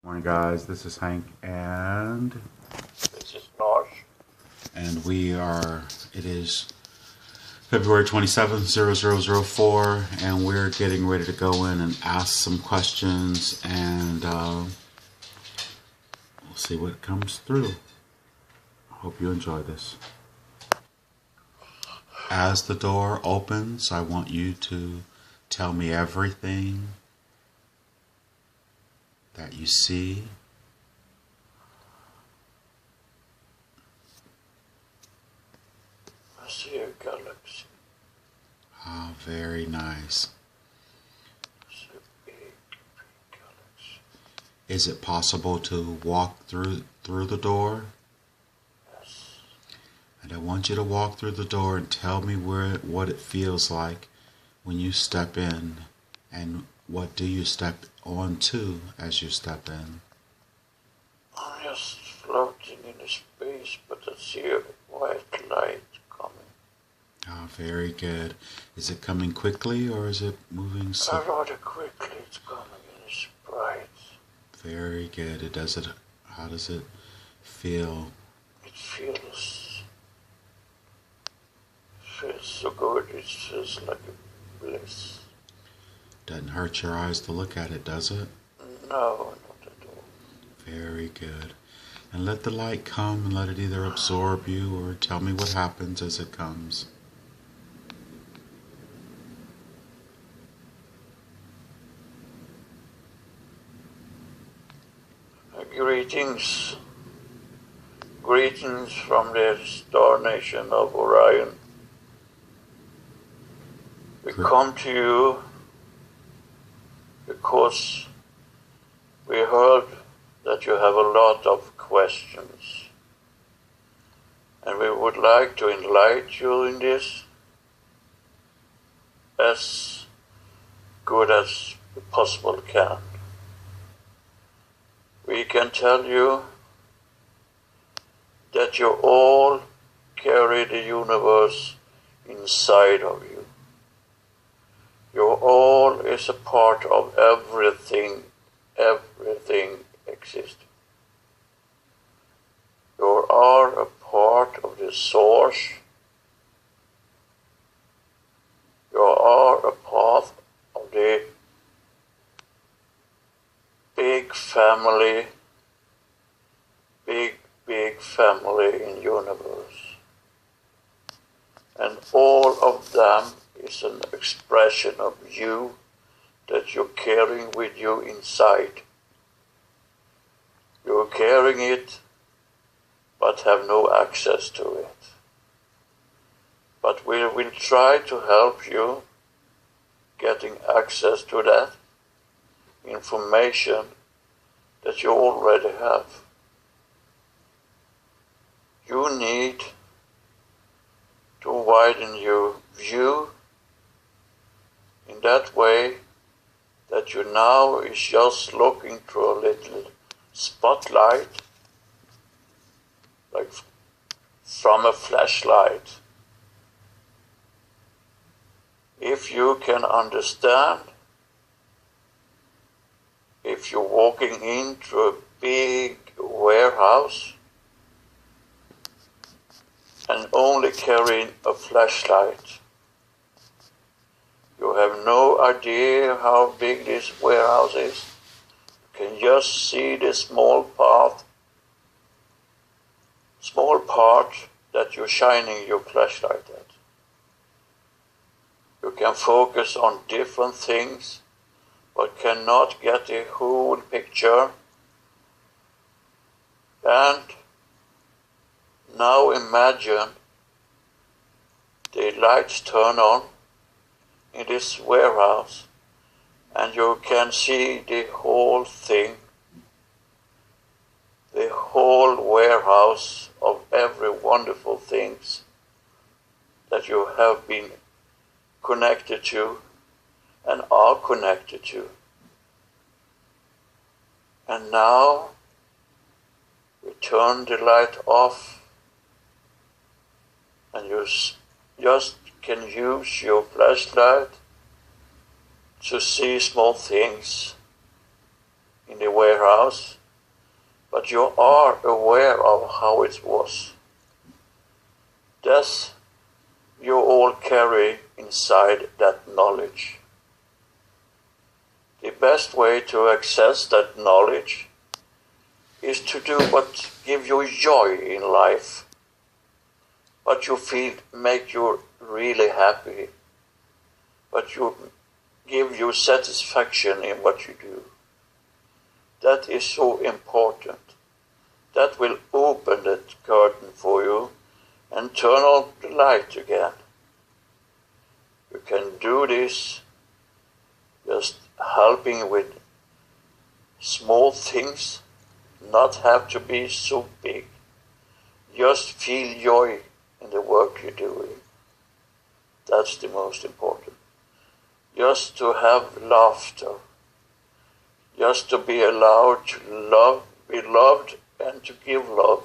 Morning, guys. This is Hank, and This is Lars. it is February 27th, 0004, and we're getting ready to go in and ask some questions, and we'll see what comes through. I hope you enjoy this. As the door opens, I want you to tell me everything that you see. I see a galaxy. Ah, very nice. It's a big, big galaxy. Is it possible to walk through the door? Yes. And I want you to walk through the door and tell me what it feels like when you step in, and what do you step onto as you step in. I'm just floating in the space, but I see a white light coming. Ah, very good. Is it coming quickly or is it moving slow? Rather quickly it's coming and it's bright. Very good. How does it feel? It feels so good. It feels like a bliss. Doesn't hurt your eyes to look at it, does it? No, not at all. Very good. And let the light come and let it either absorb you or tell me what happens as it comes. Greetings. Greetings from the star nation of Orion. We come to you because we heard that you have a lot of questions, and we would like to enlighten you in this as good as we possibly can. We can tell you that you all carry the universe inside of you. You all is a part of everything existing. You are a part of the source. You are a part of the big family in universe. And all of them is an expression of you that you're carrying with you inside. You're carrying it, but have no access to it. But we will try to help you getting access to that information that you already have. You need to widen your view in that way that you now is just looking through a little spotlight, like from a flashlight. If you can understand, if you're walking into a big warehouse and only carrying a flashlight, you have no idea how big this warehouse is. You can just see the small part that you're shining your flashlight at. You can focus on different things, but cannot get the whole picture. And now imagine the lights turn on in this warehouse and you can see the whole thing, the whole warehouse of every wonderful things that you have been connected to and are connected to. And now we turn the light off and you just can use your flashlight to see small things in the warehouse, but you are aware of how it was. Thus, you all carry inside that knowledge. The best way to access that knowledge is to do what gives you joy in life, what you feel make you really happy, what you give you satisfaction in what you do. That is so important. That will open that curtain for you and turn on the light again. You can do this just helping with small things, not have to be so big. Just feel joy in the work you're doing. That's the most important. Just to have laughter. Just to be allowed to love, be loved, and to give love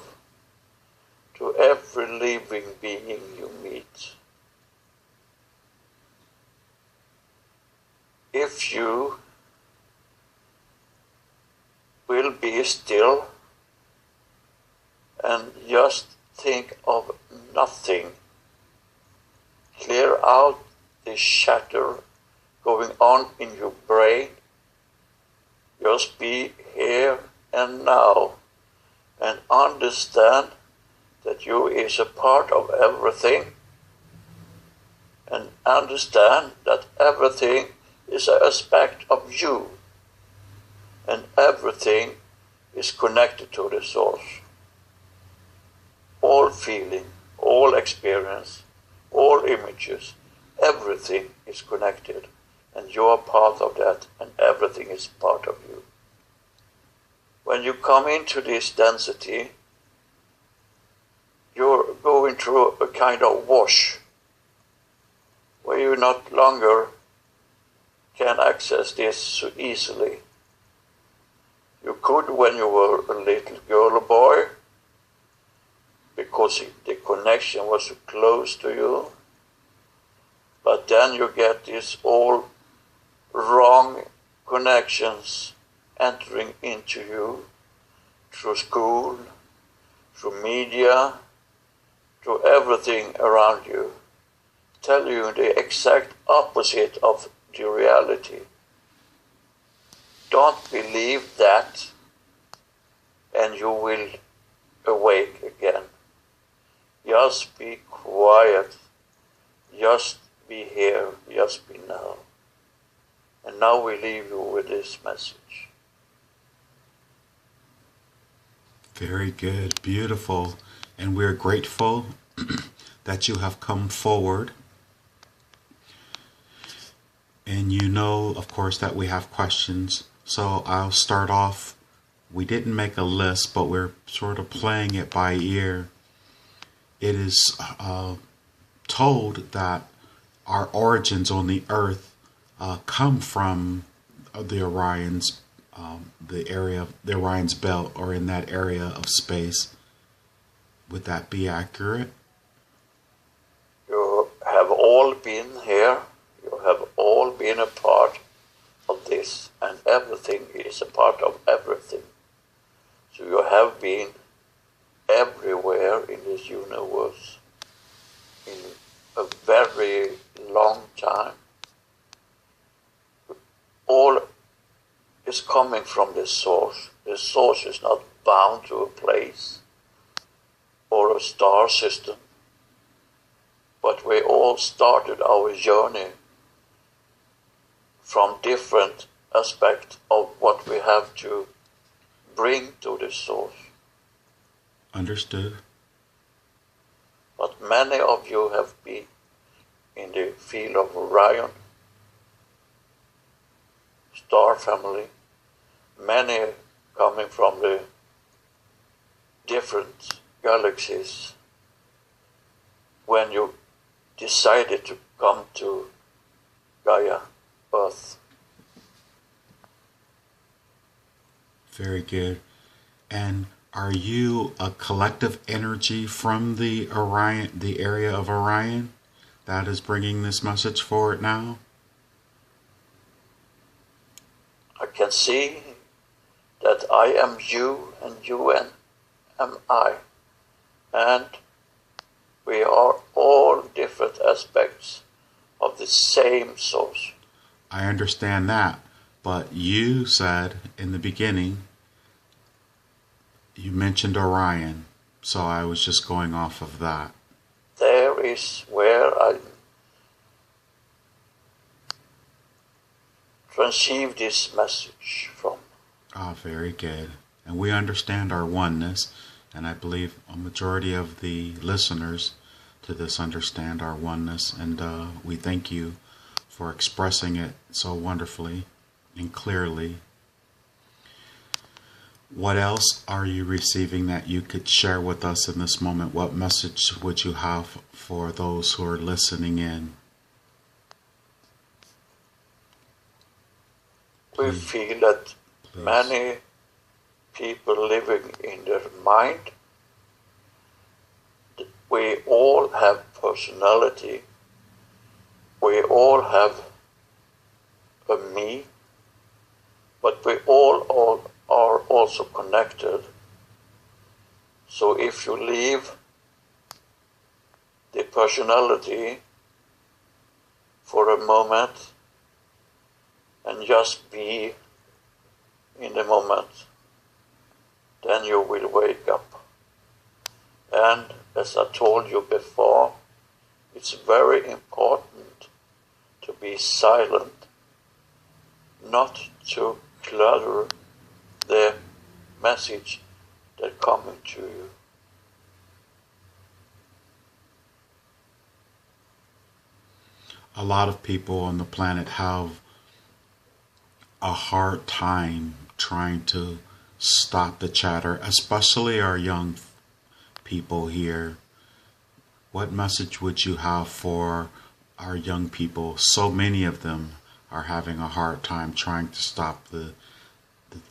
to every living being you meet. If you will be still and just think of nothing, clear out the chatter going on in your brain, just be here and now and understand that you is a part of everything, and understand that everything is an aspect of you, and everything is connected to the source. All feeling, all experience, all images, everything is connected, and you are part of that, and everything is part of you. When you come into this density, you're going through a kind of wash, where you not longer can access this so easily. You could when you were a little girl or boy, because the connection was so close to you. But then you get these all wrong connections entering into you through school, through media, through everything around you, tell you the exact opposite of the reality. Don't believe that, and you will awake again. Just be quiet, just be here, just be now. And now we leave you with this message. Very good, beautiful, and we're grateful that you have come forward. And you know, of course, that we have questions. So I'll start off. We didn't make a list, but we're sort of playing it by ear. It is told that our origins on the earth come from the Orion's the Orion's belt, or in that area of space. Would that be accurate? You have all been here. You have all been a part of this, and everything is a part of everything. So you have been everywhere in this universe in a very long time. All is coming from the source. The source is not bound to a place or a star system, but we all started our journey from different aspects of what we have to bring to the source. Understood. But many of you have been in the field of Orion, star family, many coming from the different galaxies. When you decided to come to Gaia, Earth. Very good. And are you a collective energy from the Orion, the area of Orion, that is bringing this message forward now? I can see that I am you and you am I. And we are all different aspects of the same source. I understand that, but you said in the beginning, you mentioned Orion, so I was just going off of that. There is where I receive this message from. Ah, very good. And we understand our oneness, and I believe a majority of the listeners to this understand our oneness, and we thank you for expressing it so wonderfully and clearly. What else are you receiving that you could share with us in this moment? What message would you have for those who are listening in? We feel that many people living in their mind, we all have personality, we all have a me, but we all are also connected. So if you leave the personality for a moment and just be in the moment, then you will wake up. And as I told you before, it's very important to be silent, not to clutter the message that coming to you. A lot of people on the planet have a hard time trying to stop the chatter, especially our young people here. What message would you have for our young people? So many of them are having a hard time trying to stop the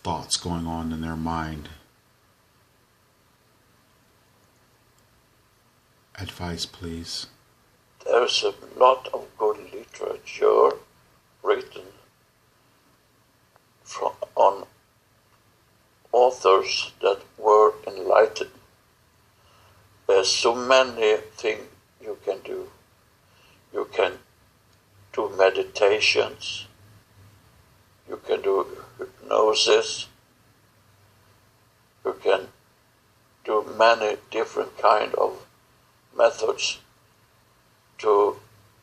thoughts going on in their mind. Advice, please. There's a lot of good literature written on authors that were enlightened. There's so many things you can do. You can do meditations, you can do hypnosis, you can do many different kind of methods to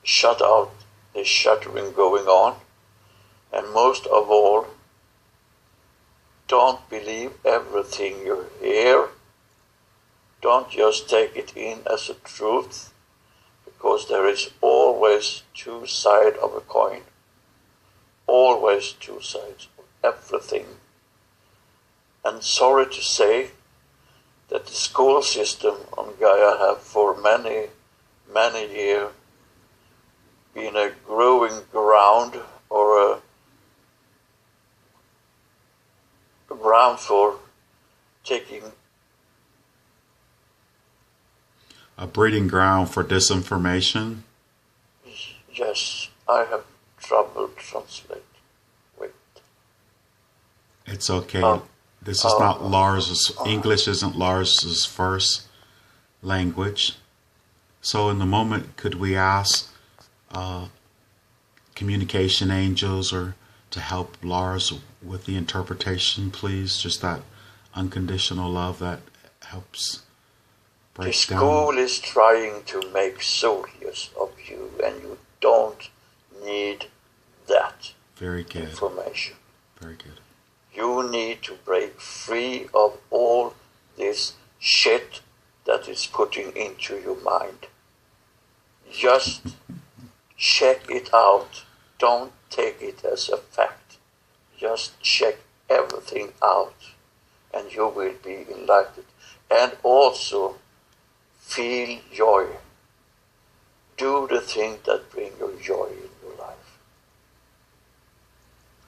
shut out the shattering going on. And most of all, don't believe everything you hear. Don't just take it in as a truth, because there is always two sides of a coin. Always two sides of everything. And sorry to say that the school system on Gaia have for many years been a growing ground, or a ground for taking A breeding ground for disinformation? Yes, I have trouble translate. Wait. It's okay. This is not Lars's, English isn't Lars's first language. So in the moment, could we ask communication angels or to help Lars with the interpretation, please? Just that unconditional love that helps break down. The school is trying to make soldiers of you, and you don't need that Very good. information. Very good. You need to break free of all this shit that is putting into your mind. Just check it out. Don't take it as a fact. Just check everything out, and you will be enlightened. And also feel joy. Do the thing that bring you joy in your life.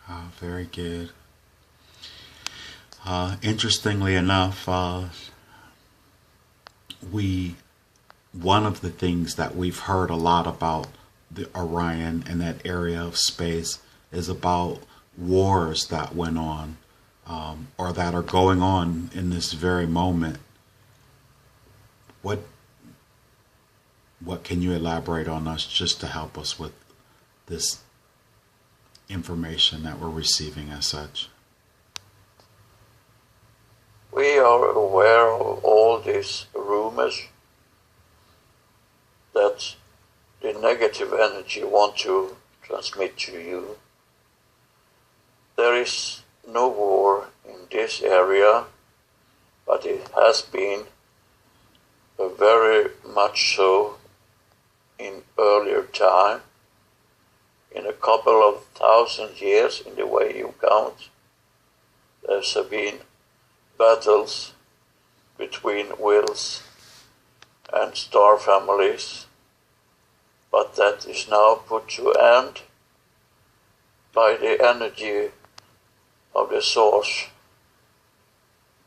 Ah, very good. Interestingly enough, one of the things that we've heard a lot about the Orion and that area of space is about wars that went on or that are going on in this very moment. What can you elaborate on us just to help us with this information that we're receiving as such? We are aware of all these rumors that the negative energy want to transmit to you. There is no war in this area, but it has been very much so in earlier time. In a couple of 1,000 years, in the way you count, there's been battles between wills and star families, but that is now put to end by the energy of the source.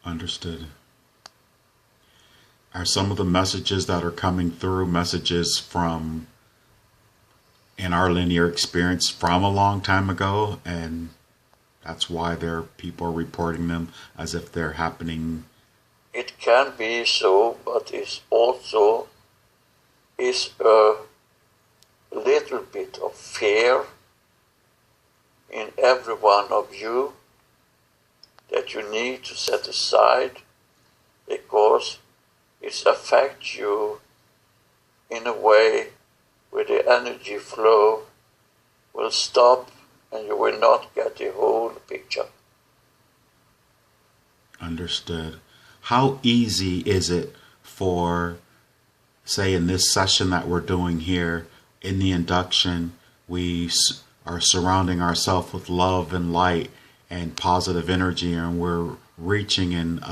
Understood. Are some of the messages that are coming through messages from, in our linear experience, from a long time ago, and that's why people are reporting them as if they're happening? It can be so, but it also is a little bit of fear in every one of you that you need to set aside, because it affects you in a way where the energy flow will stop and you will not get the whole picture. Understood. How easy is it for, say, in this session that we're doing here, in the induction, we are surrounding ourselves with love and light and positive energy, and we're reaching and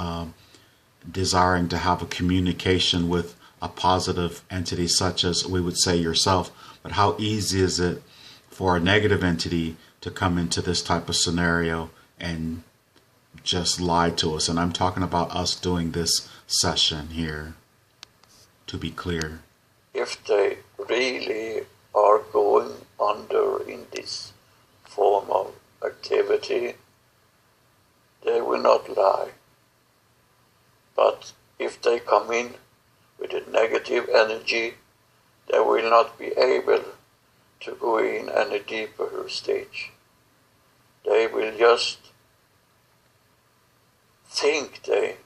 desiring to have a communication with a positive entity such as, we would say, yourself. But how easy is it for a negative entity to come into this type of scenario and just lie to us? And I'm talking about us doing this session here, to be clear. If they really are going under in this form of activity, they will not lie. But if they come in with a negative energy, they will not be able to go in any deeper stage. They will just think they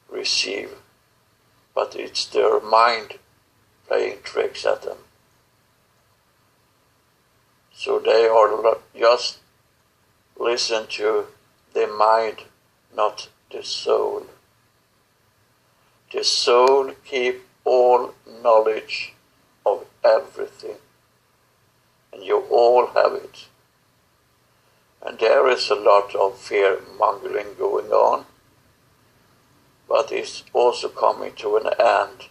receive, but it's their mind playing tricks at them. So they are just listen to the mind, not the soul. The soul keeps all knowledge of everything, and you all have it. And there is a lot of fear-mongering going on, but it's also coming to an end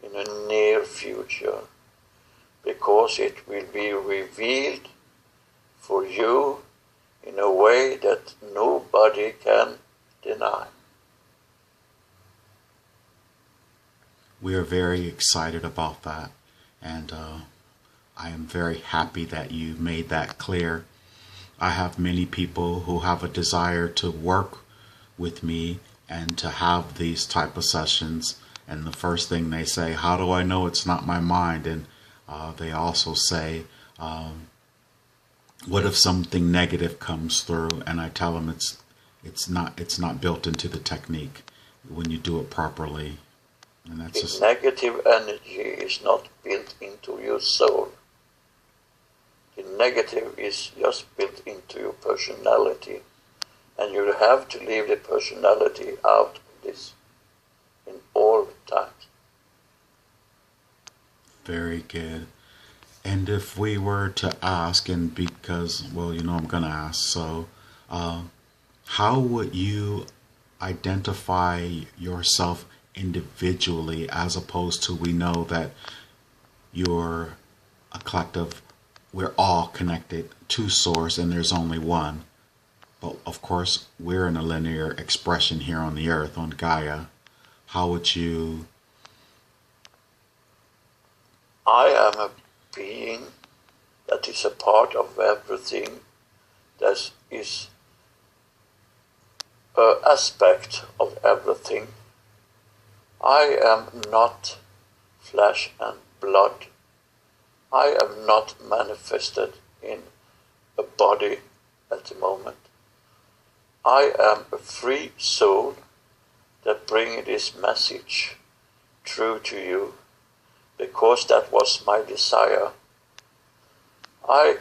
in a near future, because it will be revealed for you in a way that nobody can deny. We are very excited about that, and I am very happy that you made that clear. I have many people who have a desire to work with me and to have these type of sessions, and the first thing they say, how do I know it's not my mind? And they also say, what if something negative comes through? And I tell them it's not built into the technique when you do it properly. And that's the negative energy is not built into your soul. The negative is just built into your personality, and you have to leave the personality out of this in all times. Very good. And if we were to ask, and because, well, I'm going to ask, so how would you identify yourself individually, as opposed to, we know that you're a collective, we're all connected to source and there's only one, but of course we're in a linear expression here on the earth, on Gaia. How would you? I am a being that is a part of everything that is aspect of everything. I am not flesh and blood. I am not manifested in a body at the moment. I am a free soul that brings this message through to you, because that was my desire. I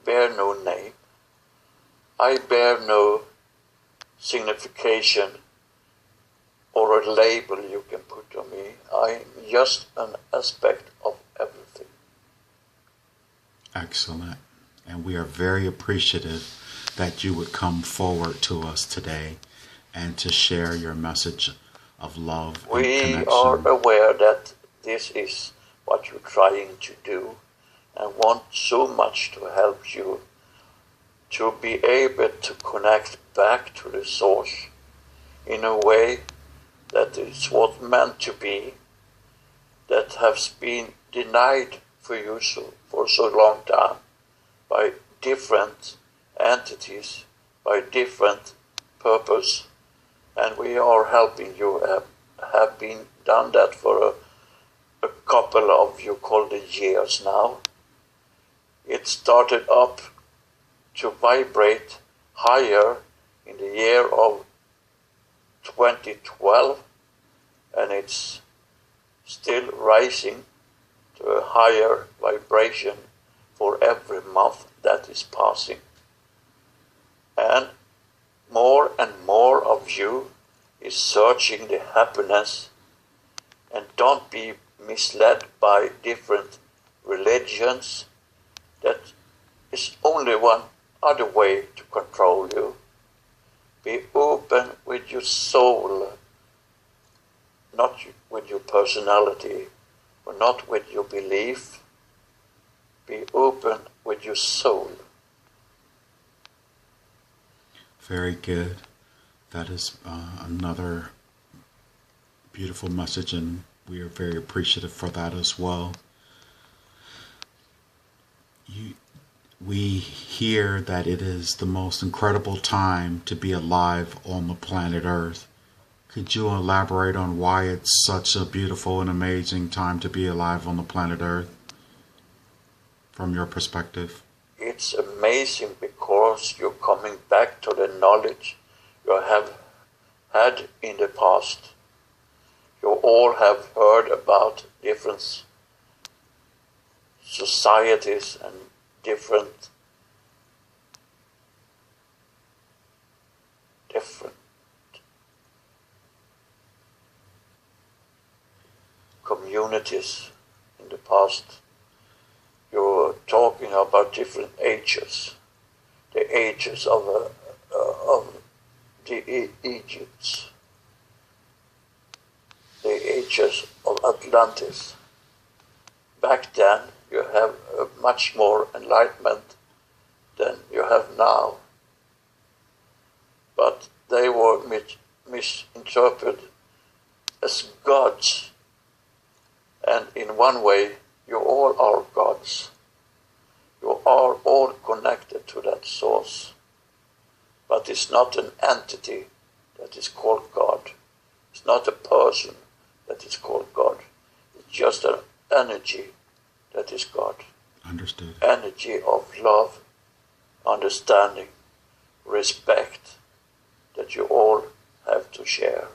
bear no name. I bear no signification or a label you can put on me. I am just an aspect of everything. Excellent. And we are very appreciative that you would come forward to us today and to share your message of love and connection. We are aware that this is what you're trying to do, and want so much to help you to be able to connect back to the source in a way that is what meant to be, that has been denied for you for so long time by different entities, by different purpose, and we are helping you. Have been done that for a couple of, you call it, years now. It started up to vibrate higher in the year of 2012, and it's still rising to a higher vibration for every month that is passing. And more of you is searching the happiness, and don't be misled by different religions. That is only one other way to control you. Be open with your soul, not with your personality, or not with your belief. Be open with your soul. Very good. That is another beautiful message, and we are very appreciative for that as well. We hear that it is the most incredible time to be alive on the planet Earth. Could you elaborate on why it's such a beautiful and amazing time to be alive on the planet Earth, from your perspective? It's amazing because you're coming back to the knowledge you have had in the past. You all have heard about different societies and different communities in the past. You're talking about different ages, the ages of the Egypts, the ages of Atlantis. Back then, you have much more enlightenment than you have now. But they were misinterpreted as gods. And in one way, you all are gods. You are all connected to that source. But it's not an entity that is called God. It's not a person that is called God. It's just an energy that is God. Understood. Energy of love, understanding, respect that you all have to share.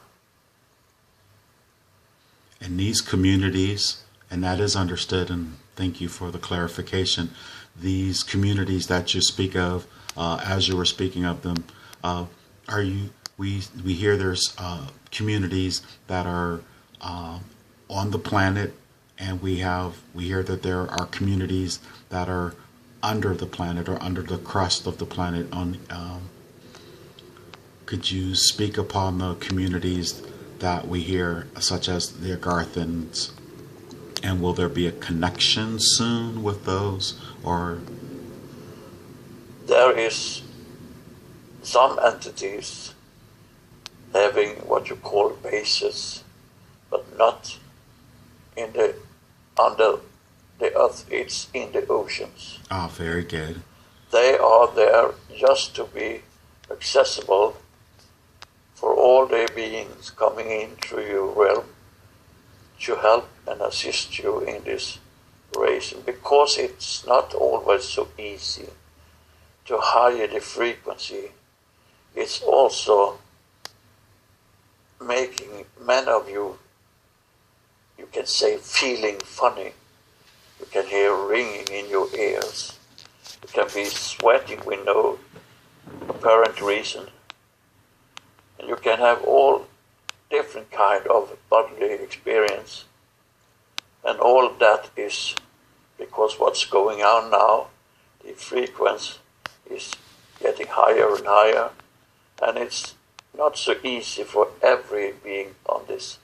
And these communities, and that is understood, and thank you for the clarification, these communities that you speak of, as you were speaking of them, we hear there's communities that are on the planet, and we hear that there are communities that are under the planet or under the crust of the planet. Could you speak upon the communities that we hear, such as the Agarthans, and will there be a connection soon with those, or? There is some entities having what you call bases, but not in the under the earth. It's in the oceans. Ah, very good. They are there just to be accessible all the beings coming in through your realm to help and assist you in this race. Because it's not always so easy to higher the frequency, it's also making many of you, you can say, feeling funny. You can hear ringing in your ears. You can be sweating with no apparent reason. And you can have all different kind of bodily experience. And all that is because what's going on now, the frequency is getting higher and higher, and it's not so easy for every being on this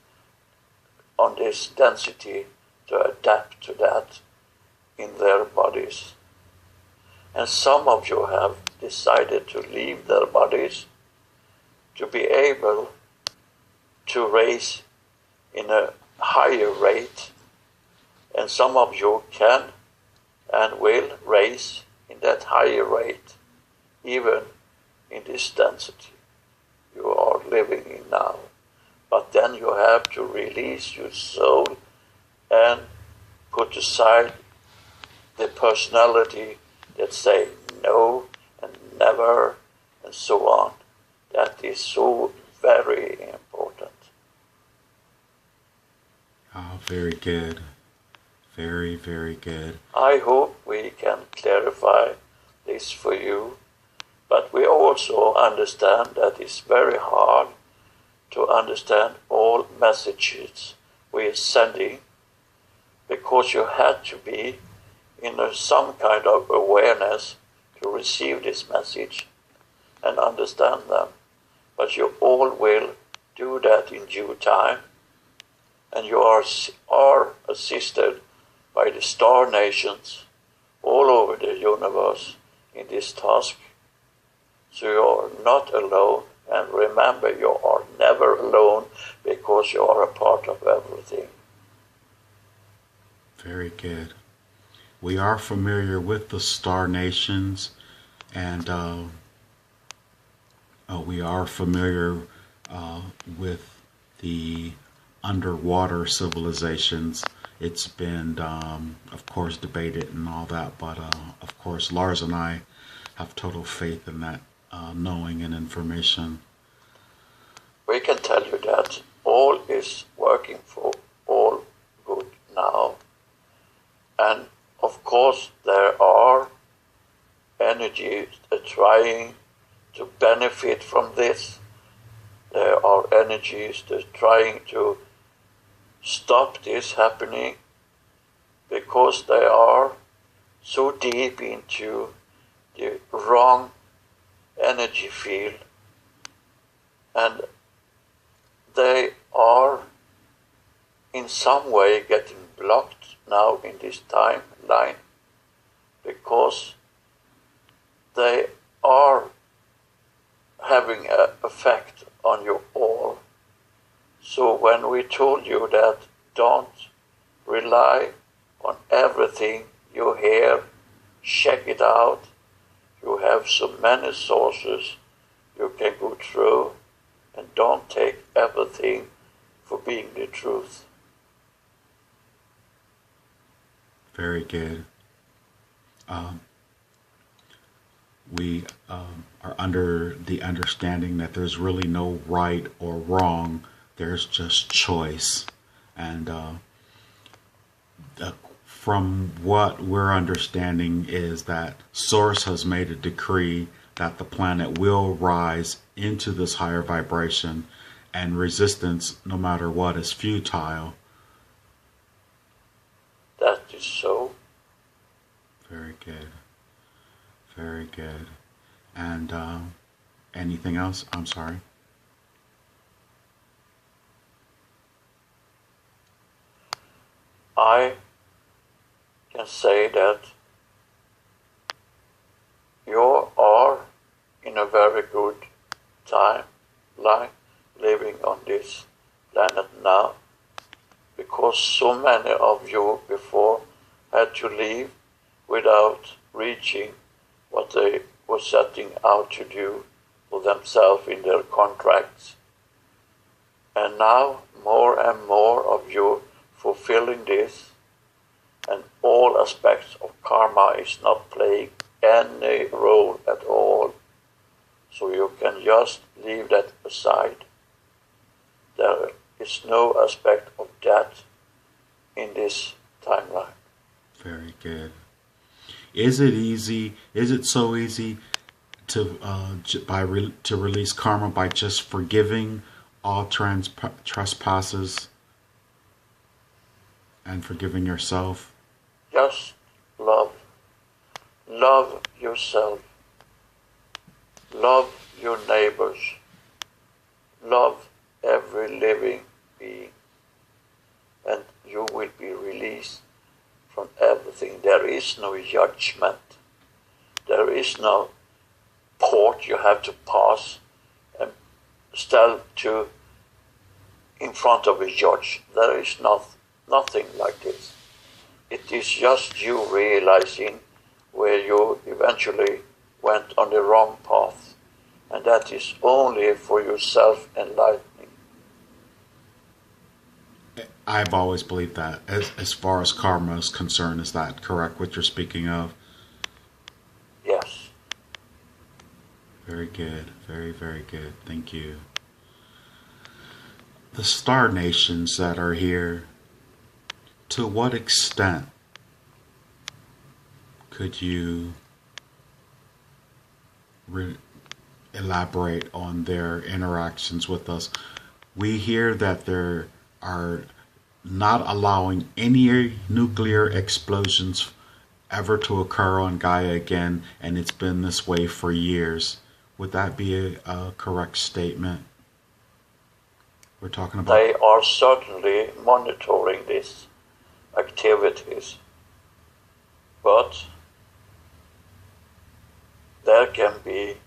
density to adapt to that in their bodies. And some of you have decided to leave their bodies to be able to raise in a higher rate, and some of you can and will raise in that higher rate, even in this density you are living in now. But then you have to release your soul and put aside the personality that say no and never and so on. That is so very important. Oh, very good. Very, very good. I hope we can clarify this for you, but we also understand that it's very hard to understand all messages we are sending, because you had to be in some kind of awareness to receive this message and understand them. But you all will do that in due time, and you are assisted by the star nations all over the universe in this task. So you are not alone, and remember, you are never alone, because you are a part of everything. Very good. We are familiar with the star nations, and we are familiar with the underwater civilizations. It's been, of course, debated and all that, but of course, Lars and I have total faith in that knowing and information. We can tell you that all is working for all good now. And of course, there are energies that are trying to benefit from this. There are energies that are trying to stop this happening, because they are so deep into the wrong energy field, and they are in some way getting blocked now in this timeline, because they are having an effect on you all. So when we told you that don't rely on everything you hear, check it out. You have so many sources you can go through, and don't take everything for being the truth. Very good. We are under the understanding that there's really no right or wrong. There's just choice. And from what we're understanding is that Source has made a decree that the planet will rise into this higher vibration, and resistance, no matter what, is futile. That is so. Very good. Very good. And anything else? I'm sorry. I can say that you are in a very good timeline living on this planet now, because so many of you before had to leave without reaching what they were setting out to do for themselves in their contracts. now more and more of you fulfilling this, and all aspects of karma is not playing any role at all. So you can just leave that aside. There is no aspect of that in this timeline. Very good. Is it easy? Is it so easy to to release karma by just forgiving all trespasses and forgiving yourself? Just love. Love yourself. Love your neighbors. Love every living being. And you will be released from everything. There is no judgment. There is no port you have to pass and stand to in front of a judge. There is nothing like this. It is just you realizing where you eventually went on the wrong path. And that is only for your self-enlightening. I've always believed that. As far as karma is concerned, is that correct, what you're speaking of? Yes. Very good. Very, very good. Thank you. The star nations that are here, to what extent could you elaborate on their interactions with us? We hear that there are not allowing any nuclear explosions ever to occur on Gaia again, and it's been this way for years. Would that be a correct statement? We're talking about... They are certainly monitoring these activities, but there can be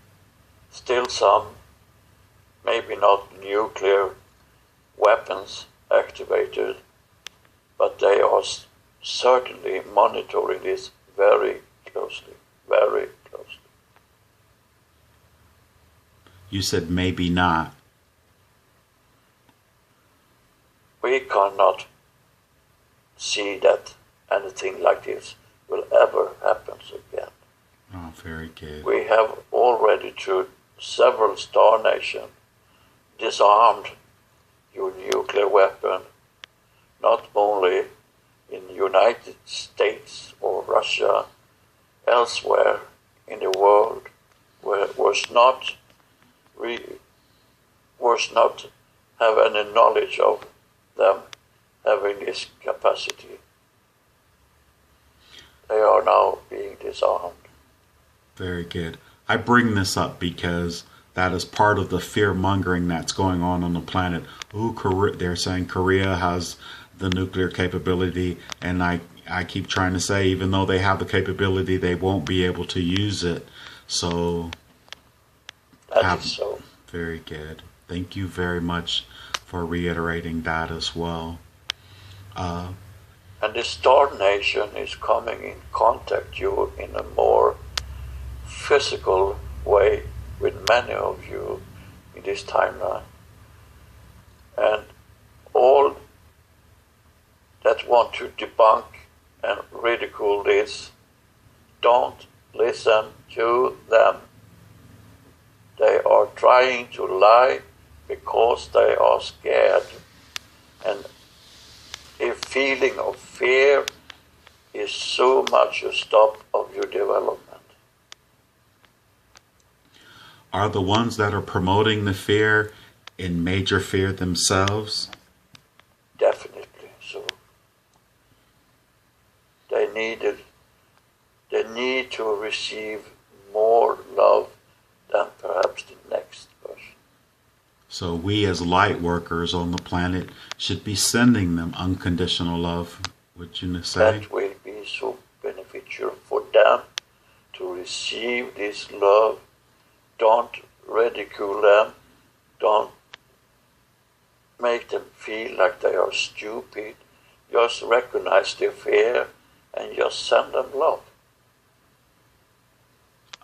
still some, maybe not nuclear weapons activated, but they are certainly monitoring this very closely, very closely. You said maybe not. We cannot see that anything like this will ever happen again. Oh, very good. We have already, through several star nations, disarmed your nuclear weapon, not only in the United States or Russia, elsewhere in the world, where was not have any knowledge of them having this capacity. They are now being disarmed. Very good. I bring this up because that is part of the fear-mongering that's going on the planet. Ooh, they're saying Korea has the nuclear capability, and I keep trying to say, even though they have the capability, they won't be able to use it. So... That is so. Very good. Thank you very much for reiterating that as well. And the Star Nation is coming in contact you in a more physical way with many of you in this timeline. And all that want to debunk and ridicule this, don't listen to them. They are trying to lie because they are scared. And a feeling of fear is so much a stop of your development. Are the ones that are promoting the fear in major fear themselves? Definitely so. They need to receive more love than perhaps the next person. So we as light workers on the planet should be sending them unconditional love, would you say? That will be so beneficial for them to receive this love. Don't ridicule them. Don't make them feel like they are stupid. Just recognize their fear and just send them love.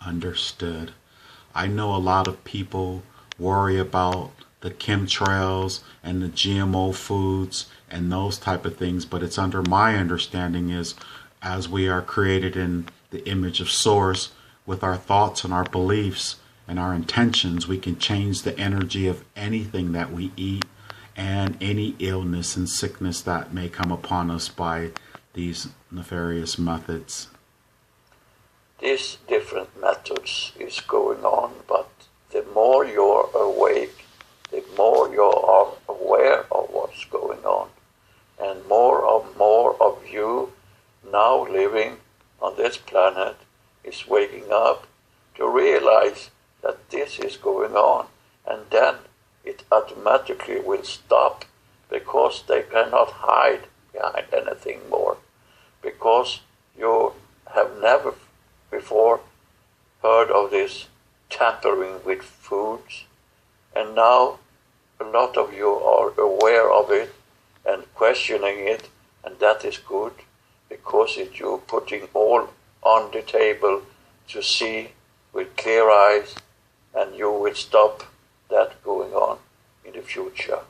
Understood. I know a lot of people worry about the chemtrails and the GMO foods and those type of things, but it's under my understanding is as we are created in the image of source with our thoughts and our beliefs and our intentions, we can change the energy of anything that we eat and any illness and sickness that may come upon us by these nefarious methods. These different methods is going on, but the more you're awake, the more you are aware of what's going on. And more of you now living on this planet is waking up to realize that this is going on. And then it automatically will stop, because they cannot hide behind anything more. Because you have never before heard of this tampering with foods, and now a lot of you are aware of it and questioning it, and that is good, because you're putting all on the table to see with clear eyes, and you will stop that going on in the future.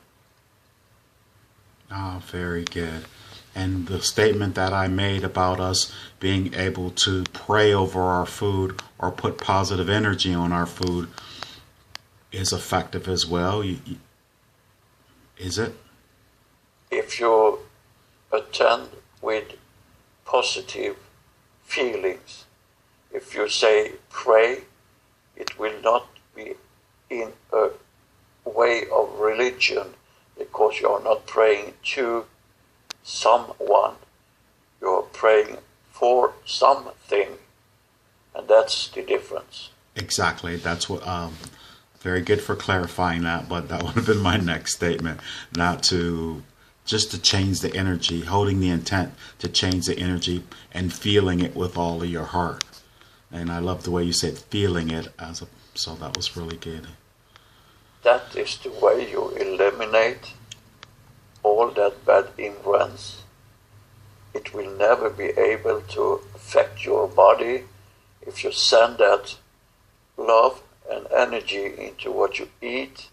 Oh, very good. And the statement that I made about us being able to pray over our food or put positive energy on our food is effective as well. Is it? If you attend with positive feelings, if you say pray, it will not be in a way of religion, because you are not praying to someone, you're praying for something, and that's the difference. Exactly. That's what. Very good for clarifying that, but that would have been my next statement. Not to just to change the energy, holding the intent to change the energy and feeling it with all of your heart. And I love the way you said feeling it so that was really good. That is the way you eliminate all that bad influence. It will never be able to affect your body if you send that love and energy into what you eat.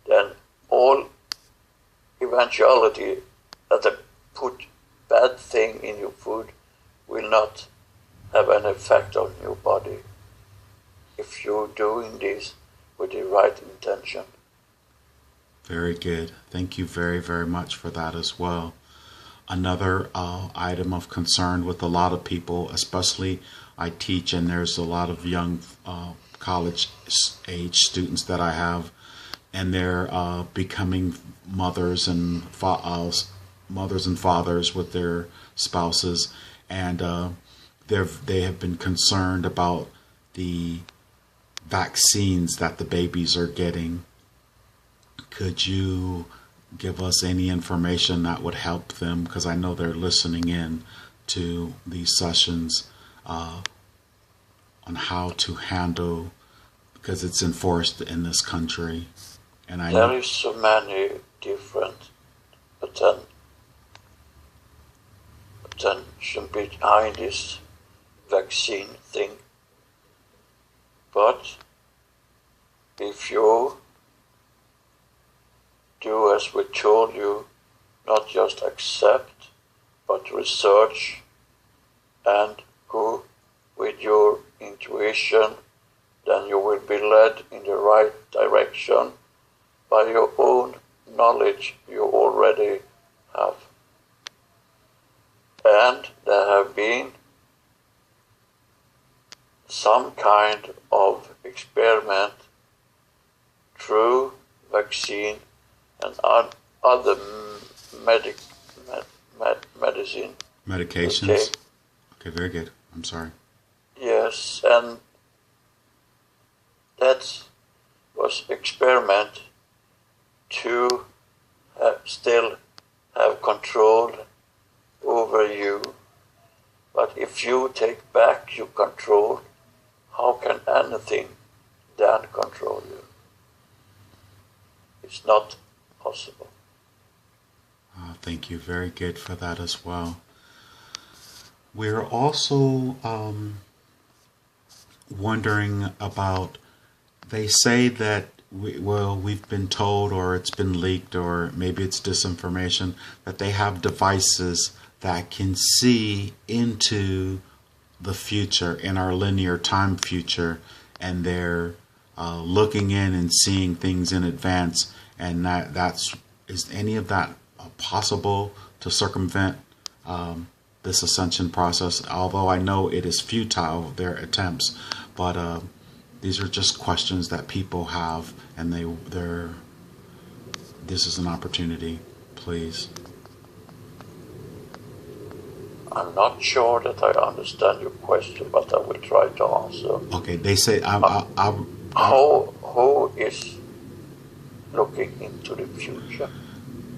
Then all eventuality that they put bad thing in your food will not have an effect on your body if you're doing this with the right intention. Very good. Thank you very, very much for that as well. Another item of concern with a lot of people, especially I teach, and there's a lot of young college age students that I have, and they're becoming mothers and fathers with their spouses, and they have been concerned about the vaccines that the babies are getting. Could you give us any information that would help them? Because I know they're listening in to these sessions on how to handle, because it's enforced in this country. And there is so many different attention behind this vaccine thing. But if you do as we told you, not just accept, but research and go with your intuition, then you will be led in the right direction by your own knowledge you already have. And there have been some kind of experiment through vaccine and other medicine. Medications? Okay, very good. I'm sorry. Yes, and that was experiment to still have control over you. But if you take back your control, how can anything then control you? It's not possible. Thank you. Very good for that as well. We're also wondering about, they say that we've been told, or it's been leaked, or maybe it's disinformation, that they have devices that can see into the future, in our linear time future, and they're looking in and seeing things in advance. And is any of that possible to circumvent this ascension process? Although I know it is futile, their attempts, but these are just questions that people have, and this is an opportunity. Please. I'm not sure that I understand your question, but I will try to answer. Okay, they say who is looking into the future?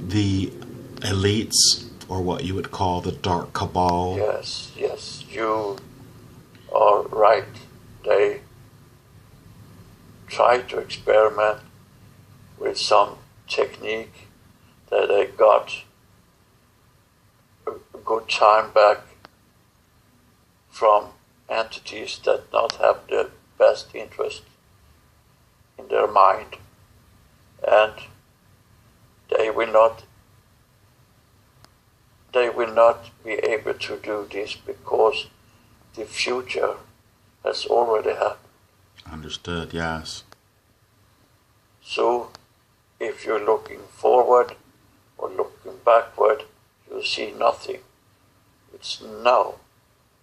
The elites, or what you would call the dark cabal. Yes, you are right. They try to experiment with some technique that they got a good time back from entities that not have the best interest in their mind, and they will not be able to do this because the future has already happened. Understood, yes. So if you're looking forward or looking backward, you see nothing. It's now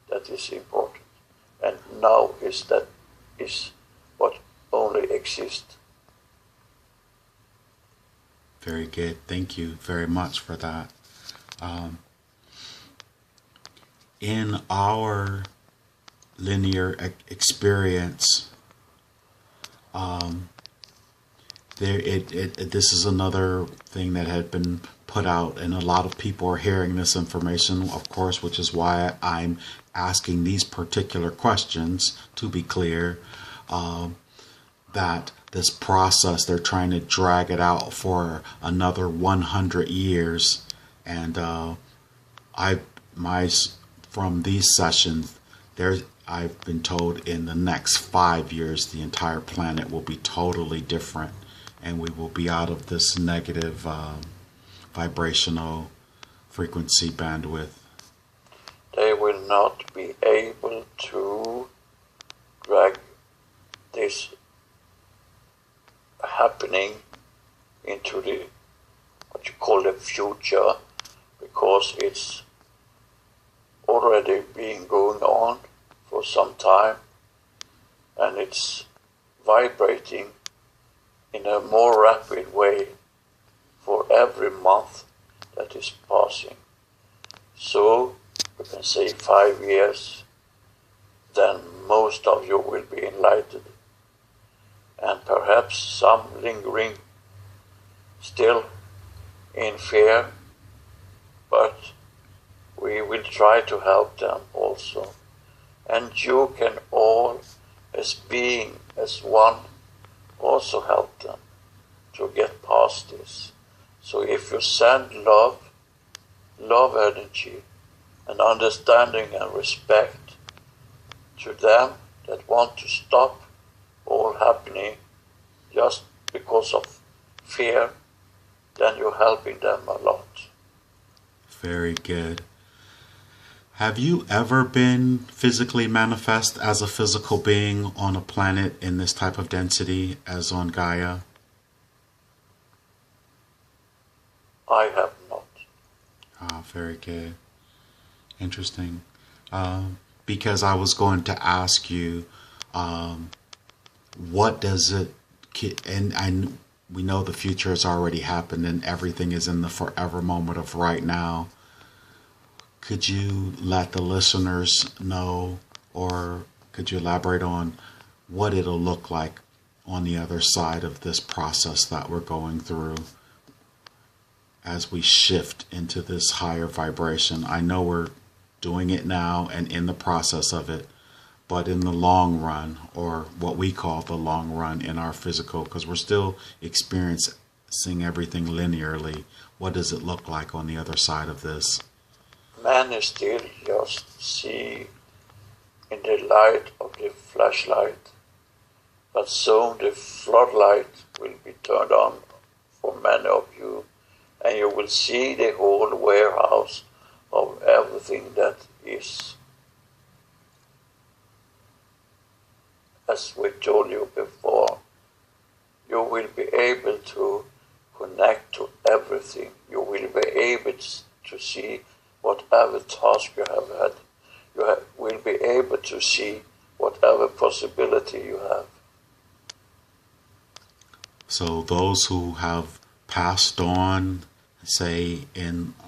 that is important, and now is what only exists. Very good. Thank you very much for that. In our linear experience, this is another thing that had been put out, and a lot of people are hearing this information, of course, which is why I'm asking these particular questions, to be clear, that this process, they're trying to drag it out for another 100 years. And from these sessions, I've been told in the next 5 years, the entire planet will be totally different, and we will be out of this negative vibrational frequency bandwidth. They will not be able to drag this happening into what you call the future, because it's already been going on for some time, and it's vibrating in a more rapid way for every month that is passing. So you can say 5 years, then most of you will be enlightened, and perhaps some lingering still in fear, but we will try to help them also. And you can all, as being as one, also help them to get past this. So if you send love energy, and understanding and respect to them that want to stop all happening just because of fear, then you're helping them a lot. Very good. Have you ever been physically manifest as a physical being on a planet in this type of density as on Gaia? I have not. Ah, very good. Interesting. Because I was going to ask you, what does it, and we know the future has already happened and everything is in the forever moment of right now. Could you let the listeners know, or could you elaborate on what it'll look like on the other side of this process that we're going through as we shift into this higher vibration? I know we're doing it now and in the process of it, but in the long run, or what we call the long run in our physical, because we're still experiencing everything linearly, what does it look like on the other side of this? Man is still just see in the light of the flashlight, but soon the floodlight will be turned on for many of you, and you will see the whole warehouse of everything that is. As we told you before, you will be able to connect to everything. You will be able to see whatever task you have had. Will be able to see whatever possibility you have. So those who have passed on, say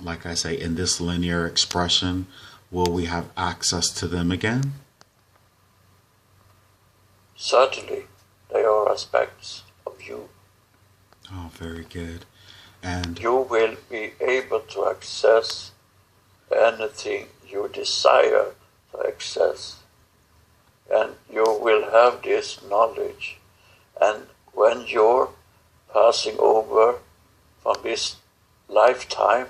like I say, in this linear expression, will we have access to them again? Certainly, they are aspects of you. Oh, very good. And you will be able to access anything you desire to access. And you will have this knowledge. And when you're passing over from this lifetime,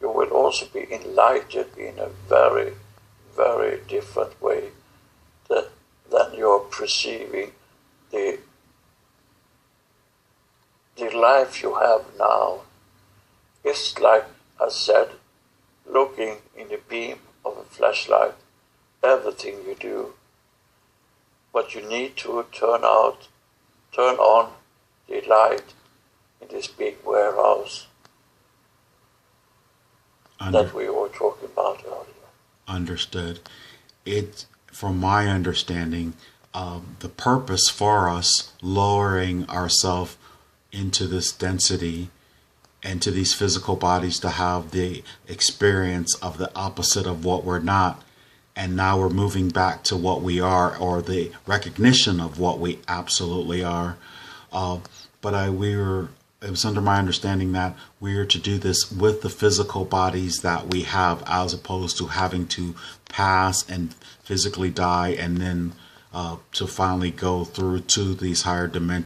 you will also be enlightened in a very, very different way than you're perceiving the life you have now. It's like I said, looking in the beam of a flashlight, everything you do. But you need to turn on the light in this big warehouse that we were talking about earlier. Understood. From my understanding, the purpose for us lowering ourselves into this density and to these physical bodies to have the experience of the opposite of what we're not, and now we're moving back to what we are, or the recognition of what we absolutely are. It was under my understanding that we are to do this with the physical bodies that we have, as opposed to having to pass and physically die and then to finally go through to these higher dimensions